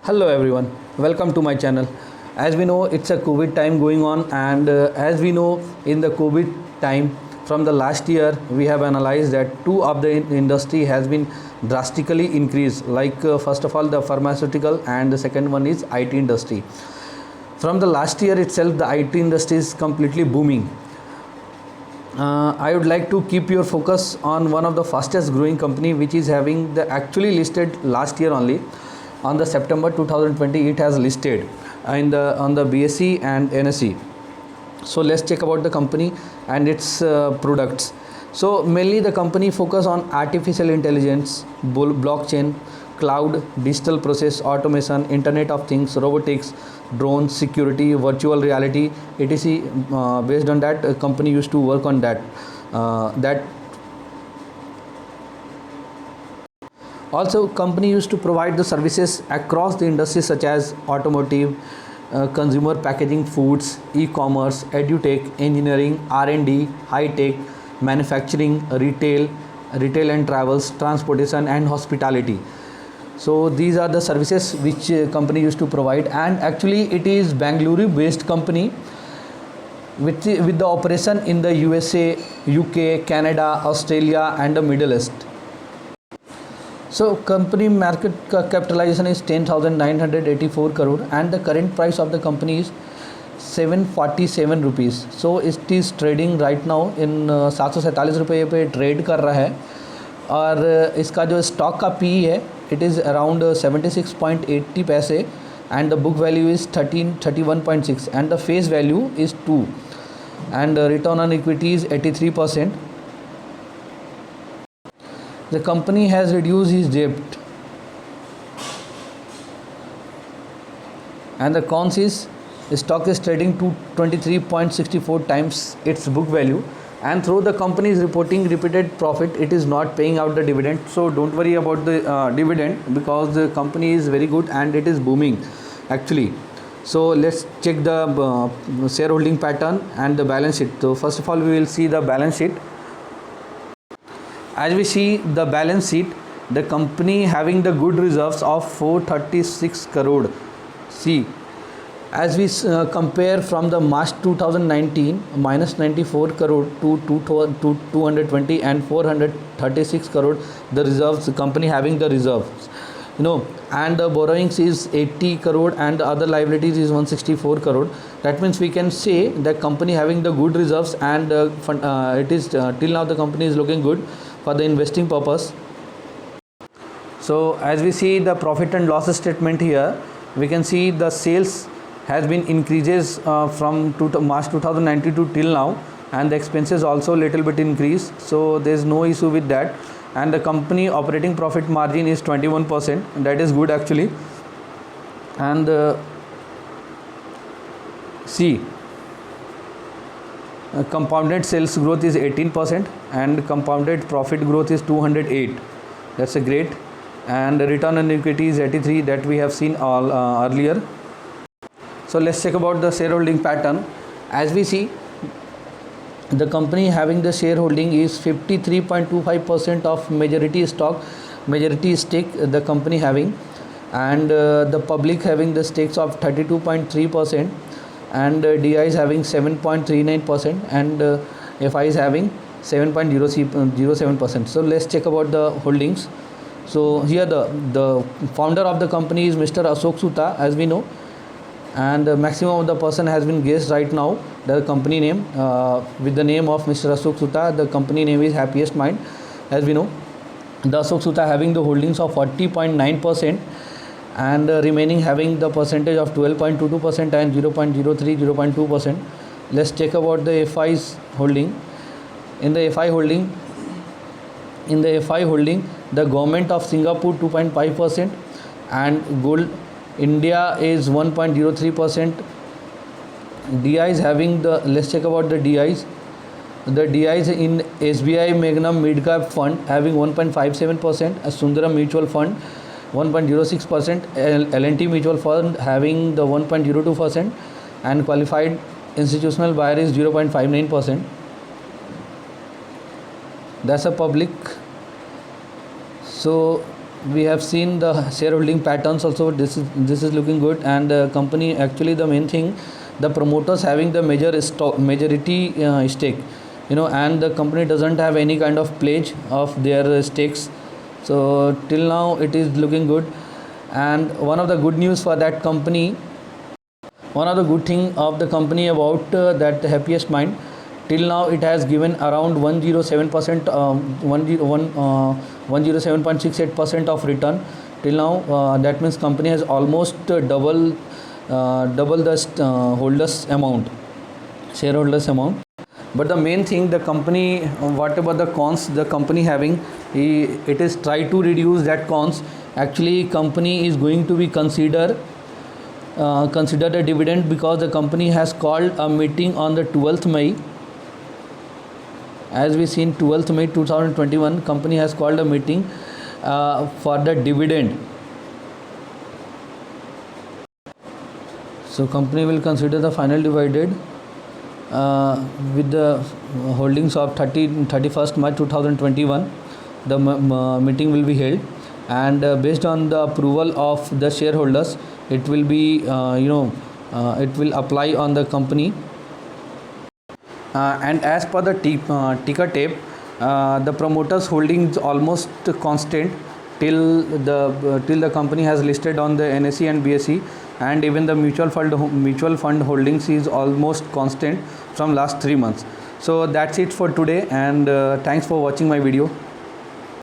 Hello everyone, welcome to my channel. As we know, it's a COVID time going on, and as we know, in the COVID time from the last year, we have analyzed that two of the industry has been drastically increased. First of all, the pharmaceutical, and the second one is IT industry. From the last year itself, the IT industry is completely booming. I would like to keep your focus on one of the fastest growing company, which is having the actually listed last year only. On the September 2020, it has listed on the BSE and NSE. So let's check about the company and its products. So mainly the company focus on artificial intelligence, blockchain, cloud, digital process automation, internet of things, robotics, drones, security, virtual reality, etc. Based on that, company used to work on that. That Also, company used to provide the services across the industries such as automotive, consumer packaging, foods, e-commerce, edutech, engineering, R&D, high-tech, manufacturing, retail and travels, transportation and hospitality. So these are the services which company used to provide, and actually it is Bangalore based company with the operation in the USA, UK, Canada, Australia and the Middle East. So company market capitalization is 10,984 crore, and the current price of the company is 747 rupees. So it is trading right now in 747 रुपये पे trade कर रहा है, और इसका जो stock का P है इट इज़ अराउंड 76.80 पैसे, and the book value is 31.6, and the face value is 2, and return on equity is 83%. The company has reduced its debt, and the cons is stock is trading to 23.64 times its book value, and through the company is reporting repeated profit, it is not paying out the dividend. So don't worry about the dividend, because the company is very good and it is booming actually. So let's check the shareholding pattern and the balance sheet. So first of all, we will see the balance sheet. As we see the balance sheet, the company having the good reserves of 436 crore. See, as we compare from the March 2019, minus 94 crore to 220 and 436 crore, the reserves, the company having the reserves, and the borrowings is 80 crore and the other liabilities is 164 crore. That means we can say the company having the good reserves, and it is till now the company is looking good for the investing purpose. So as we see the profit and loss statement here, we can see the sales has been increases from March 2019 to till now, and the expenses also little bit increased, so there is no issue with that. And the company operating profit margin is 21%, that is good actually. And see, compounded sales growth is 18%, and compounded profit growth is 208. That's a great. And the return on equity is 83, that we have seen all earlier. So let's check about the shareholding pattern. As we see, the company having the shareholding is 53.25% of majority stake the company having, and the public having the stakes of 32.3%, and DI is having 7.39%, and FI is having 7.07%. So let's check about the holdings. So here the founder of the company is Mr. Ashok Soota, as we know, and the maximum of the person has been guessed right now the company name with the name of Mr. Ashok Soota. The company name is Happiest Mind, as we know. The Ashok Soota having the holdings of 40.9%, and remaining having the percentage of 12.22% and 0.03, 0.2%. Let's check about the FI's holding. In the FI holding, the government of Singapore 2.5%, and gold India is 1.03%. DI is having the, let's check about the DIs. The DIs in SBI Magnum Mid Cap Fund having 1.57%, a Sundaram Mutual Fund 1.06%, L&T Mutual Fund having the 1.02%, and qualified institutional buyer is 0.59%. That's a public. So we have seen the shareholding patterns also. This is looking good, and company, actually the main thing, the promoters having the majority stake, and the company doesn't have any kind of pledge of their stakes. So till now it is looking good. And one of the good news for that company, one of the good thing of the company about that Happiest Mind, till now it has given around 107%, 107.68% of return till now. That means company has almost double the holders amount, shareholders amount. But the main thing, the company, whatever the cons the company having, it is try to reduce that cons. Actually company is going to be consider a dividend, because the company has called a meeting on the 12th May. As we seen 12th May 2021, company has called a meeting for the dividend. So company will consider the final dividend with the holdings of 31st March 2021. The meeting will be held, and based on the approval of the shareholders, it will be it will apply on the company. And as per the ticker tape, the promoters holding is almost constant till the company has listed on the NSE and BSE, and even the mutual fund holdings is almost constant from last 3 months. So that's it for today, and thanks for watching my video.